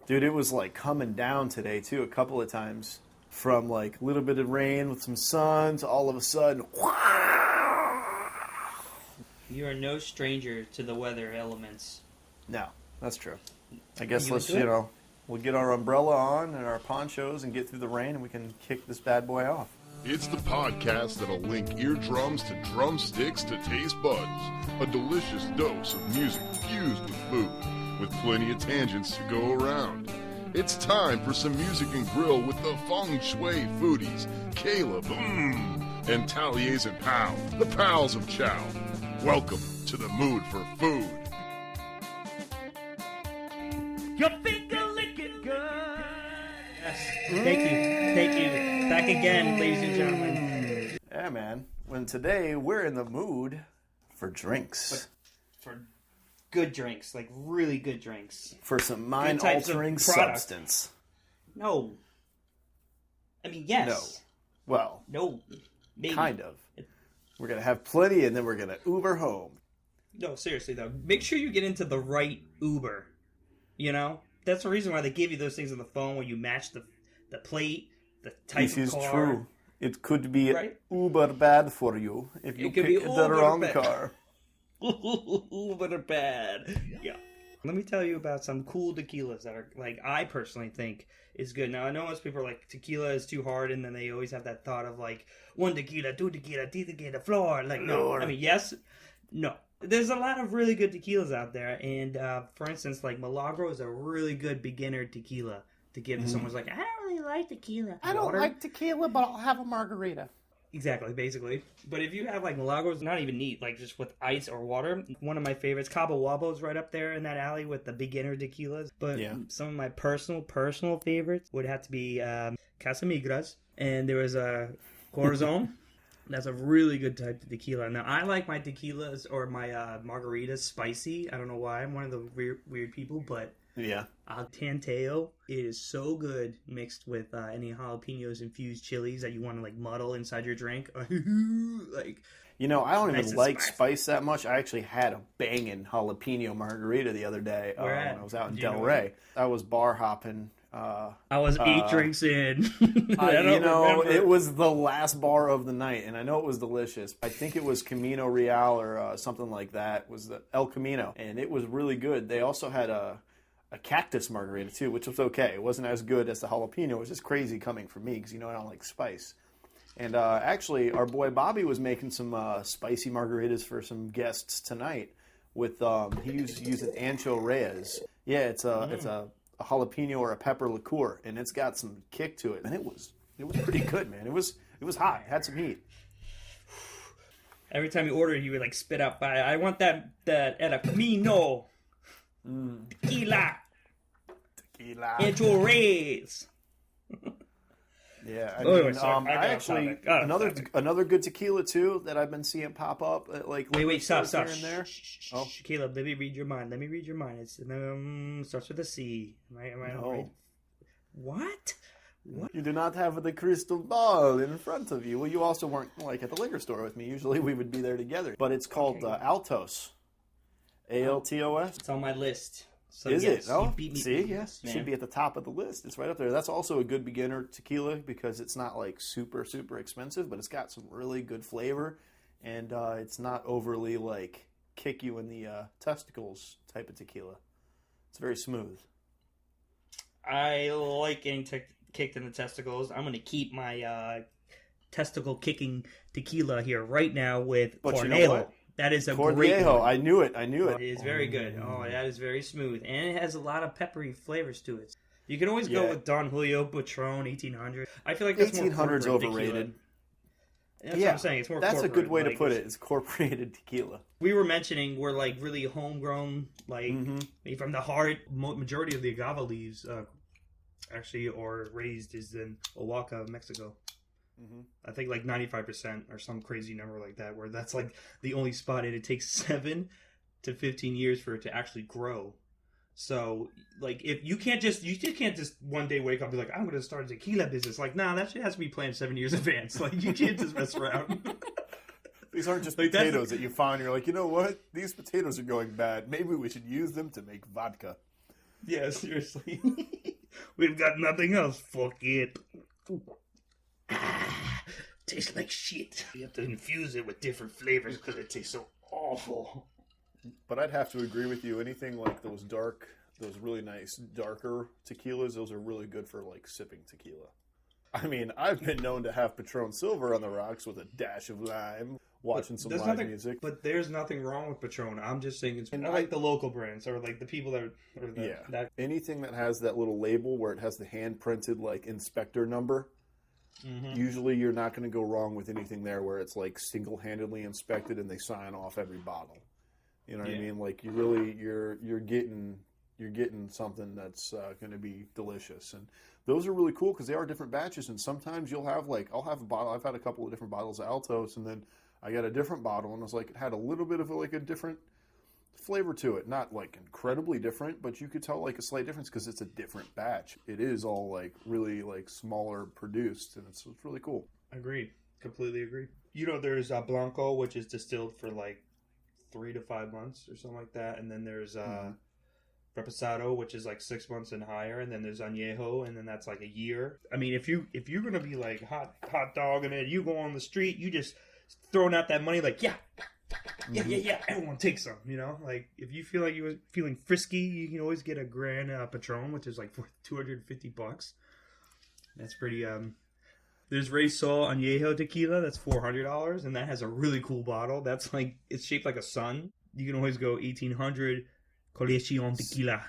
Dude, it was like coming down today too a couple of times. From like a little bit of rain with some sun to all of a sudden, You are no stranger to the weather elements. No, that's true. I guess You let's, into it? we'll get our umbrella on and our ponchos and get through the rain and we can kick this bad boy off. It's the podcast that'll link eardrums to drumsticks to taste buds. A delicious dose of music fused with food, with plenty of tangents to go around. It's time for some music and grill with the feng shui foodies, Caleb, and Talliers and Pow, the Pals of Chow. Welcome to the mood for food. Your finger licking good. Yes. Thank you. Back again, ladies and gentlemen. Yeah, man. When today we're in the mood for drinks. For good drinks, like really good drinks. For some mind-altering substance. No. I mean, yes. No. Well. No. Maybe. Kind of. We're going to have plenty and then we're going to Uber home. No, seriously though. Make sure you get into the right Uber. You know? That's the reason why they give you those things on the phone where you match the plate, the type this of is car. true. It could be right? uber bad for you if you pick the wrong car. Uber bad. Yeah. Let me tell you about some cool tequilas that are, like, I personally think is good. Now, I know most people are like, tequila is too hard, and then they always have that thought of, like, one tequila, two tequila, three tequila, floor. Like, no. I mean, yes, no. There's a lot of really good tequilas out there, and for instance, like, Milagro is a really good beginner tequila to give to someone who's like, I don't really like tequila. I don't like tequila, but I'll have a margarita. Exactly, basically. But if you have, like, Milagros, not even neat, like, just with ice or water, one of my favorites, Cabo Wabo's right up there in that alley with the beginner tequilas. But some of my personal favorites would have to be Casamigras, and there was a Corazon. That's a really good type of tequila. Now, I like my tequilas or my margaritas spicy. I don't know why. I'm one of the weird people, but yeah. Tanteo, it is so good mixed with any jalapenos infused chilies that you want to like muddle inside your drink. Like, you know, I don't nice even like spicy. spice that much. I actually had a banging jalapeno margarita the other day when I was out in Del Rey. I was bar hopping. I was 8 drinks in. It was the last bar of the night, and I know it was delicious. I think it was Camino Real or something like that. It was the El Camino, and it was really good. They also had a cactus margarita too, which was okay. It wasn't as good as the jalapeno. It was just crazy coming from me because I don't like spice. And actually, our boy Bobby was making some spicy margaritas for some guests tonight. With he's using Ancho Reyes. Yeah, it's a jalapeno or a pepper liqueur, and it's got some kick to it, and it was pretty good, man. It was hot. It had some heat. Every time you order, you would like spit out. I want that El Camino. Tequila. Ancho Reyes. Yeah, another good tequila too that I've been seeing pop up. Like wait, stop. Here and there. Caleb, let me read your mind. It's starts with a C. Am I right? What? You do not have the crystal ball in front of you. Well, you also weren't like at the liquor store with me. Usually we would be there together. But it's called Altos. Altos. It's on my list. So Is yes, it? Oh, you beat me. see, yes, it should be at the top of the list. It's right up there. That's also a good beginner tequila because it's not like super expensive, but it's got some really good flavor, and it's not overly like kick you in the testicles type of tequila. It's very smooth. I like getting kicked in the testicles. I'm going to keep my testicle kicking tequila here right now with Cornejo. That is a great one. I knew it. It is very good. Oh, that is very smooth. And it has a lot of peppery flavors to it. You can always go with Don Julio, Patron, 1800. I feel like that's 1800's more overrated. That's what I'm saying. It's more that's corporate. A good way to put it. It's corporated tequila. We were mentioning we're like really homegrown, like from the heart. Majority of the agave leaves actually are raised is in Oaxaca, Mexico. I think like 95% or some crazy number like that, where that's like the only spot, and it takes 7 to 15 years for it to actually grow. So like if you can't just one day wake up and be like, I'm going to start a tequila business. Like, nah, that shit has to be planned 7 years in advance. Like you can't just mess around. These aren't just potatoes that you find. You're like, you know what? These potatoes are going bad. Maybe we should use them to make vodka. Yeah, seriously. We've got nothing else. Fuck it. Tastes like shit. You have to infuse it with different flavors because it tastes so awful. But I'd have to agree with you. Anything like those really nice darker tequilas, those are really good for like sipping tequila. I mean, I've been known to have Patron Silver on the rocks with a dash of lime, watching some live music. But there's nothing wrong with Patron. I'm just saying it's like the local brands or like the people that anything that has that little label where it has the hand printed like inspector number. Mm-hmm. Usually, you're not going to go wrong with anything there where it's like single-handedly inspected and they sign off every bottle. You know what I mean? Like you're getting something that's going to be delicious, and those are really cool because they are different batches. And sometimes you'll have I'll have a bottle. I've had a couple of different bottles of Altos, and then I got a different bottle, and it was like it had a little bit of a different flavor to it. Not like incredibly different, but you could tell like a slight difference because it's a different batch. It is all like really like smaller produced, and it's really cool. Agreed. Completely agree. You know, there's Blanco, which is distilled for like 3 to 5 months or something like that, and then there's Reposado, which is like 6 months and higher, and then there's Añejo, and then that's like a year. I mean, if you're gonna be like hot dogging it, you go on the street, you just throwing out that money like yeah, everyone take some. You know, like if you feel like you're feeling frisky, you can always get a Grand Patron, which is like for $250. That's pretty. There's Rey Sol Añejo tequila, that's $400, and that has a really cool bottle. That's like it's shaped like a sun. You can always go 1800. Colección Tequila.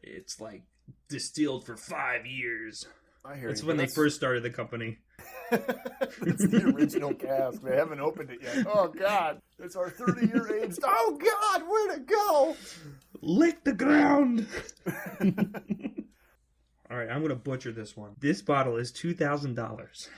It's like distilled for 5 years. I hear That's when they first started the company. It's the original cask. They haven't opened it yet. Oh, God. It's our 30-year aged. Oh, God. Where'd it go? Lick the ground. All right, I'm going to butcher this one. This bottle is $2,000.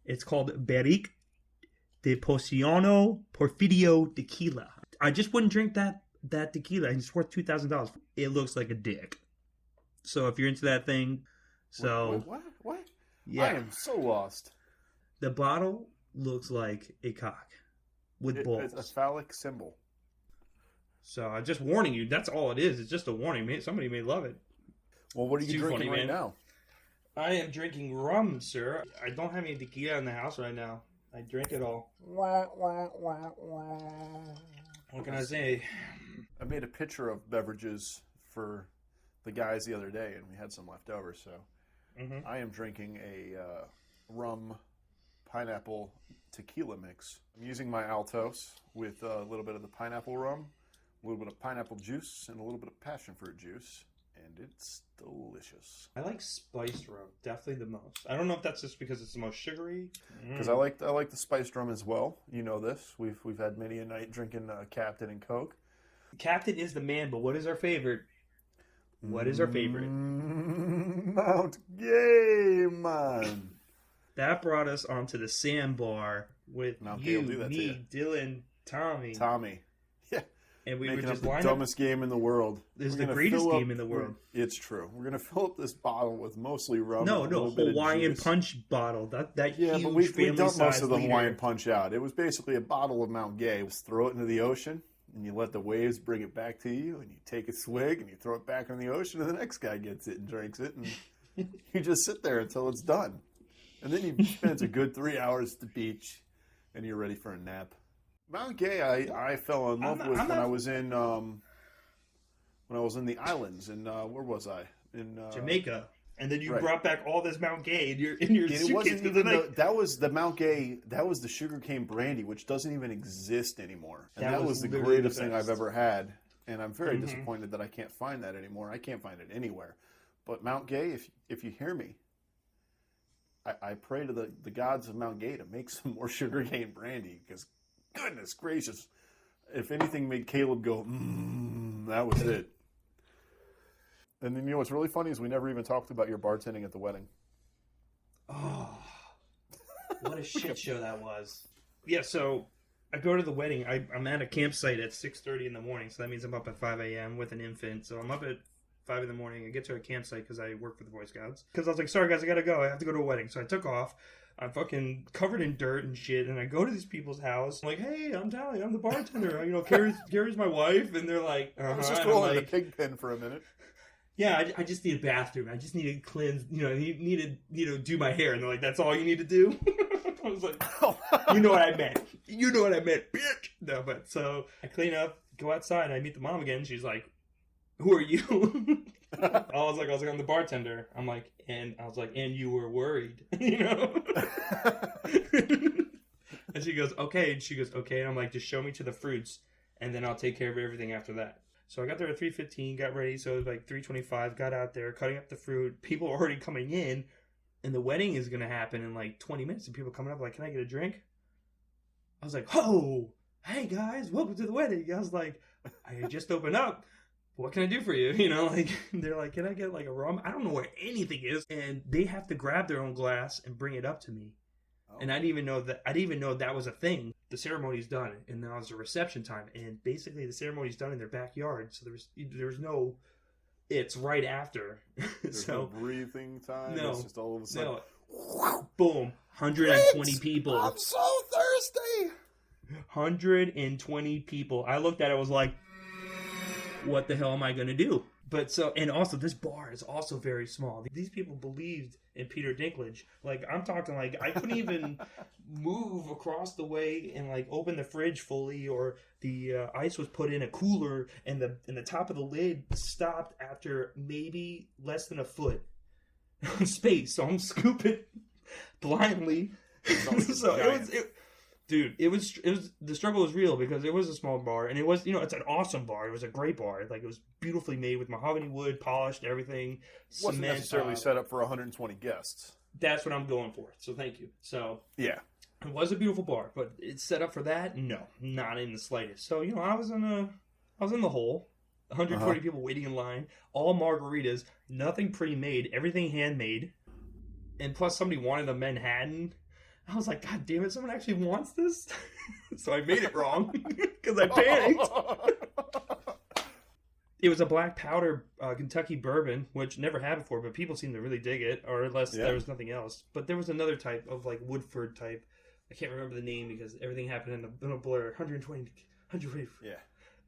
It's called Barrique de Pociono Porfirio Tequila. I just wouldn't drink that tequila, and it's worth $2,000. It looks like a dick. So if you're into that thing, what? Yeah, I am so lost. The bottle looks like a cock with balls. It's a phallic symbol. So I'm just warning you. That's all it is. It's just a warning. Somebody may love it. Well, what are you drinking right now? I am drinking rum, sir. I don't have any tequila in the house right now. I drink it all. What can I say? I made a picture of beverages for the guys the other day, and we had some left over. So I am drinking a rum pineapple tequila mix. I'm using my Altos with a little bit of the pineapple rum, a little bit of pineapple juice, and a little bit of passion fruit juice, and it's delicious. I like spiced rum, definitely the most. I don't know if that's just because it's the most sugary. Because I like the spiced rum as well. You know this. We've had many a night drinking Captain and Coke. Captain is the man, but what is our favorite? What is our favorite? Mount Gay, man. That brought us onto the sandbar with Mount you, Gay will do that me, to you. Dylan, Tommy. Yeah. And we Making were just up the dumbest game in the world. This is the greatest game in the world. It's true. We're going to fill up this bottle with mostly rum. No, Hawaiian punch bottle. That yeah, huge but we dumped most of the liter. Hawaiian punch out. It was basically a bottle of Mount Gay. Just throw it into the ocean, and you let the waves bring it back to you, and you take a swig, and you throw it back in the ocean, and the next guy gets it and drinks it, and you just sit there until it's done. And then you spend a good 3 hours at the beach, and you're ready for a nap. Mount Gay, I fell in love with when I was in the islands. And where was I? In Jamaica. And then you brought back all this Mount Gay in your suitcase. It wasn't even that was the Mount Gay. That was the sugarcane brandy, which doesn't even exist anymore. And that was the greatest thing I've ever had. And I'm very disappointed that I can't find that anymore. I can't find it anywhere. But Mount Gay, if you hear me, I pray to the gods of Mount Gay to make some more sugarcane brandy, because goodness gracious, if anything made Caleb go, that was it. And then, you know what's really funny is we never even talked about your bartending at the wedding. Oh, what a shit show that was. Yeah, so I go to the wedding. I'm at a campsite at 6:30 in the morning, so that means I'm up at 5 a.m. with an infant. So I'm up at 5 in the morning. I get to a campsite because I work for the Boy Scouts. Because I was like, sorry guys, I gotta go. I have to go to a wedding. So I took off. I'm fucking covered in dirt and shit, and I go to these people's house. I'm like, hey, I'm Tally. I'm the bartender. Carrie's my wife, and they're like, I was just rolling the pig pen for a minute. yeah, I just need a bathroom. I just need to cleanse, I need to, do my hair. And they're like, that's all you need to do? I was like, you know what I meant. You know what I meant, bitch. No, but so I clean up, go outside, and I meet the mom again. She's like, who are you? I was like, I'm the bartender. And you were worried, And she goes, okay. And she goes, okay. And I'm like, just show me to the fruits, and then I'll take care of everything after that. So I got there at 3:15, got ready. So it was like 3:25, got out there, cutting up the fruit. People are already coming in, and the wedding is going to happen in like 20 minutes. And people coming up like, can I get a drink? I was like, oh, hey guys, welcome to the wedding. I was like, I just opened up. What can I do for you? They're like, can I get like a rum? I don't know where anything is. And they have to grab their own glass and bring it up to me. And I didn't even know that was a thing. The ceremony's done, and now it's a reception time. And basically, the ceremony's done in their backyard, so there's no. It's right after. There's no breathing time. No, it's just all of a sudden. No. Boom! 120 people. I'm so thirsty. 120 people. I looked at it. I was like, "What the hell am I gonna do?" But and also this bar is also very small. These people believed in Peter Dinklage. Like, I'm talking like I couldn't even move across the way and like open the fridge fully, or the ice was put in a cooler and the top of the lid stopped after maybe less than a foot space. So I'm scooping blindly. Dude, it was the struggle was real because it was a small bar, and it was, it's an awesome bar. It was a great bar. Like, it was beautifully made with mahogany wood, polished, everything. Wasn't necessarily set up for 120 guests. That's what I'm going for. So thank you. So yeah, it was a beautiful bar, but it's set up for that? No, not in the slightest. So, I was in the hole. 140 people waiting in line, all margaritas, nothing pre-made, everything handmade, and plus somebody wanted a Manhattan. I was like, God damn it, someone actually wants this? So I made it wrong because I panicked. It was a black powder Kentucky bourbon, which never had before, but people seem to really dig it, or unless there was nothing else. But there was another type of like Woodford type. I can't remember the name because everything happened in a blur. 120. Yeah.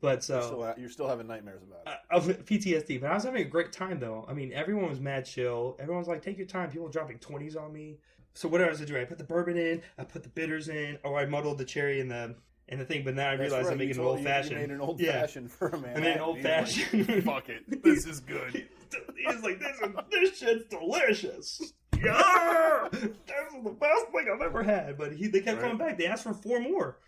But so you're still having nightmares about it. Of PTSD. But I was having a great time though. I mean, everyone was mad chill. Everyone was like, take your time. People were dropping 20s on me. So what else did I do? I put the bourbon in, I put the bitters in, I muddled the cherry in the thing, but now I realized I'm making an old fashioned. You made an old fashioned for a man. I made an old fashioned. Like, fuck it, this is good. He's like, this shit's delicious. Yeah, this is the best thing I've ever had. But they kept coming back. They asked for 4 more.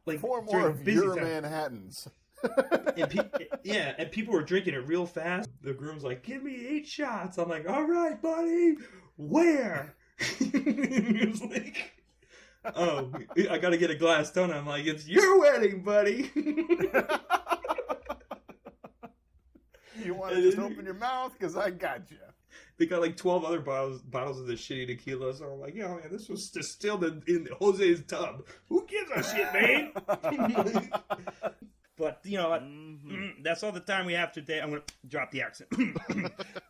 Like 4 more of your Manhattans. And people were drinking it real fast. The groom's like, give me 8 shots. I'm like, all right, buddy. Where? He was like, oh, I gotta get a glass, don't I? I'm like, it's your wedding, buddy. You want to just open your mouth? Because I got you. They got like 12 other bottles of this shitty tequila. So I'm like, man, this was distilled in Jose's tub. Who gives a shit, man? But, that's all the time we have today. I'm going to drop the accent.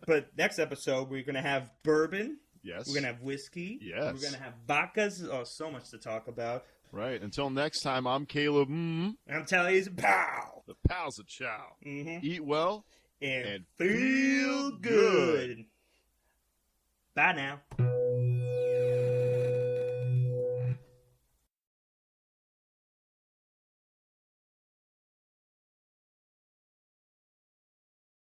But next episode, we're going to have bourbon. Yes. We're going to have whiskey. Yes. We're going to have vodkas. Oh, so much to talk about. Right. Until next time, I'm Caleb. I'm Tally's pal. The Pals of Chow. Mm-hmm. Eat well and feel good. Bye now.